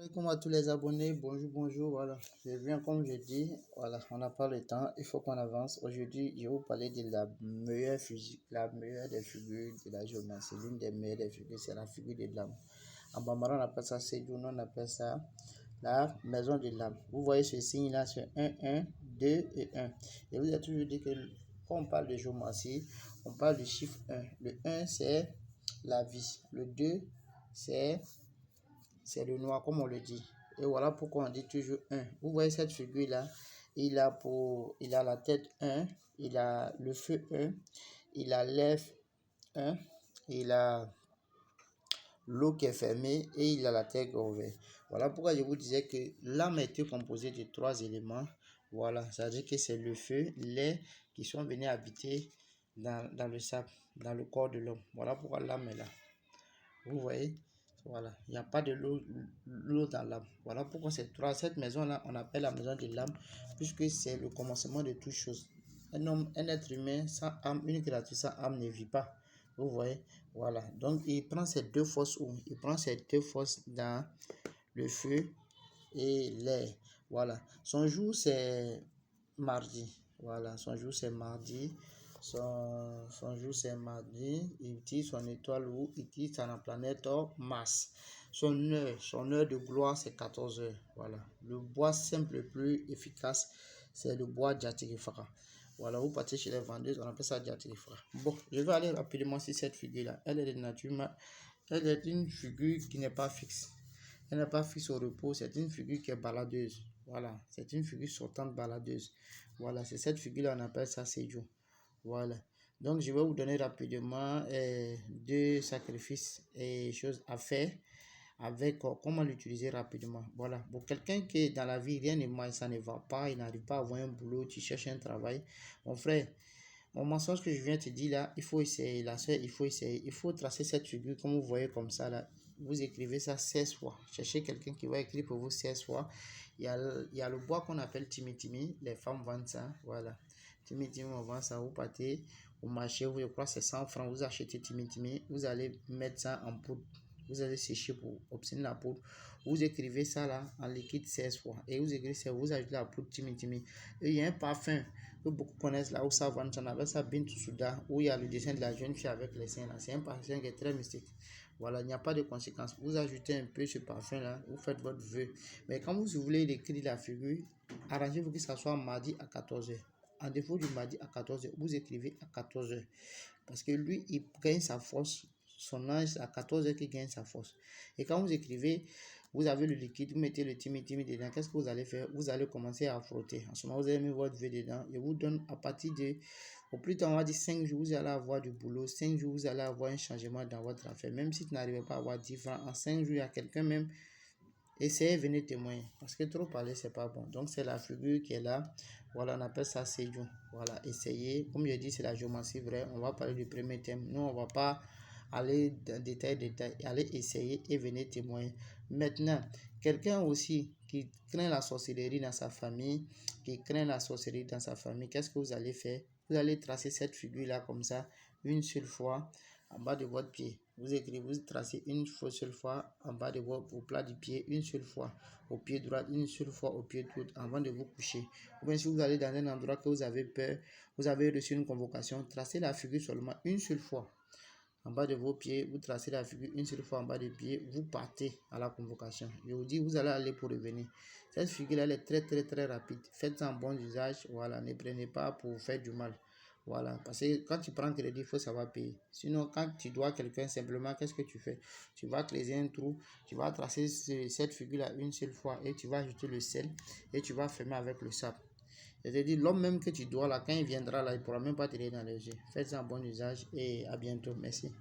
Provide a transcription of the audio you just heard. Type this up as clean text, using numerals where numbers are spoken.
Comme à tous les abonnés, bonjour, voilà. Je viens comme je dis, voilà, on n'a pas le temps, il faut qu'on avance. Aujourd'hui, je vais vous parler de la meilleure physique, la meilleure des figures de la géométrie. L'une des meilleures des figures, c'est la figure de l'âme. En bambara, on appelle ça Seydou, on appelle ça la maison de l'âme. Vous voyez ce signe-là, c'est 1, 2 et 1. Et vous avez toujours dit que quand on parle de géométrie, on parle du chiffre 1. Le 1, c'est la vie. Le 2, c'est le noir, comme on le dit. Et voilà pourquoi on dit toujours 1. Vous voyez cette figure-là, il a la tête 1, il a le feu 1, il a l'œuf 1, il a l'eau qui est fermée et il a la tête ouverte. Voilà pourquoi je vous disais que l'âme était composée de 3 éléments. Voilà, ça veut dire que c'est le feu, l'air qui sont venus habiter dans le sable, dans le corps de l'homme. Voilà pourquoi l'âme est là. Vous voyez? Voilà, il n'y a pas de l'eau dans l'âme. Voilà pourquoi cette maison-là, on appelle la maison de l'âme, puisque c'est le commencement de toutes choses. Un être humain sans âme, une créature sans âme ne vit pas. Vous voyez? Voilà. Donc, il prend ces deux forces où? Il prend ces deux forces dans le feu et l'air. Voilà. Son jour, c'est mardi. Voilà. Son jour, c'est mardi. Son jour, c'est mardi. Il utilise son étoile où il utilise la planète Mars. Son heure de gloire, c'est 14 heures. Voilà. Le bois simple le plus efficace, c'est le bois Djatirifara. Voilà, vous partez chez les vendeuses, on appelle ça Djatirifara. Bon, je vais aller rapidement sur cette figure-là. Elle est de nature, elle est une figure qui n'est pas fixe. Elle n'est pas fixe au repos, c'est une figure qui est baladeuse. Voilà, c'est une figure sortante baladeuse. Voilà, c'est cette figure-là, on appelle ça Seydou. Voilà. Donc, je vais vous donner rapidement deux sacrifices et choses à faire avec comment l'utiliser rapidement. Voilà. Pour quelqu'un qui est dans la vie, rien ne marche, ça ne va pas, il n'arrive pas à avoir un boulot, tu cherches un travail. Mon frère, mon mensonge que je viens de te dire là, il faut essayer. La soeur, il faut essayer. Il faut tracer cette figure comme vous voyez comme ça là. Vous écrivez ça 16 fois. Cherchez quelqu'un qui va écrire pour vous 16 fois. Il y a le bois qu'on appelle Timitimi. Les femmes vendent ça. Voilà. Timitimi, on vend ça. Vous partez au marché, je crois que c'est 100 francs. Vous achetez Timitimi. Vous allez mettre ça en poudre. Vous allez sécher pour obtenir la poudre. Vous écrivez ça là en liquide 16 fois. Et vous écrivez ça, vous ajoutez la poudre Timitimi. Et il y a un parfum que beaucoup connaissent là où ça vend, on appelle ça Bintou Souda, où il y a le dessin de la jeune fille avec les seins là. C'est un parfum qui est très mystique. Voilà, il n'y a pas de conséquences. Vous ajoutez un peu ce parfum là, vous faites votre vœu. Mais quand vous voulez écrire la figure, arrangez-vous que ça soit mardi à 14h. En défaut du mardi à 14h, vous écrivez à 14h. Parce que lui, il gagne sa force. Son âge, à 14h qu'il gagne sa force. Et quand vous écrivez, vous avez le liquide, vous mettez le Timitimi dedans. Qu'est-ce que vous allez faire? Vous allez commencer à frotter. En ce moment, vous allez mettre votre vœu dedans. Je vous donne à partir de, au plus tard, on va dire 5 jours, vous allez avoir du boulot. 5 jours, vous allez avoir un changement dans votre affaire. Même si tu n'arrivez pas à avoir 10 francs, en 5 jours, il y a quelqu'un même. Essayez, venez témoigner. Parce que trop parler, c'est pas bon. Donc, c'est la figure qui est là. Voilà, on appelle ça Seydou. Voilà, essayez. Comme je dis, c'est la géométrie vraie. On va parler du premier thème. Nous, on va pas aller dans détail. Allez essayer et venez témoigner. Maintenant, quelqu'un aussi qui craint la sorcellerie dans sa famille, qu'est-ce que vous allez faire? Vous allez tracer cette figure-là comme ça, une seule fois, en bas de votre pied. Vous écrivez, vous tracez une seule fois en bas de au plat du pied, une seule fois au pied droit, une seule fois au pied droit avant de vous coucher. Ou bien si vous allez dans un endroit que vous avez peur, vous avez reçu une convocation, tracez la figure seulement une seule fois. En bas de vos pieds, vous tracez la figure une seule fois en bas des pieds, vous partez à la convocation. Je vous dis, vous allez aller pour revenir. Cette figure-là, elle est très rapide. Faites en bon usage, voilà, ne prenez pas pour faire du mal. Voilà, parce que quand tu prends crédit, il faut savoir payer. Sinon, quand tu dois quelqu'un, simplement, qu'est-ce que tu fais? Tu vas creuser un trou, tu vas tracer cette figure-là une seule fois et tu vas ajouter le sel et tu vas fermer avec le sable. C'est-à-dire, l'homme même que tu dois là, quand il viendra là, il ne pourra même pas te donner dans les yeux. Faites un bon usage et à bientôt. Merci.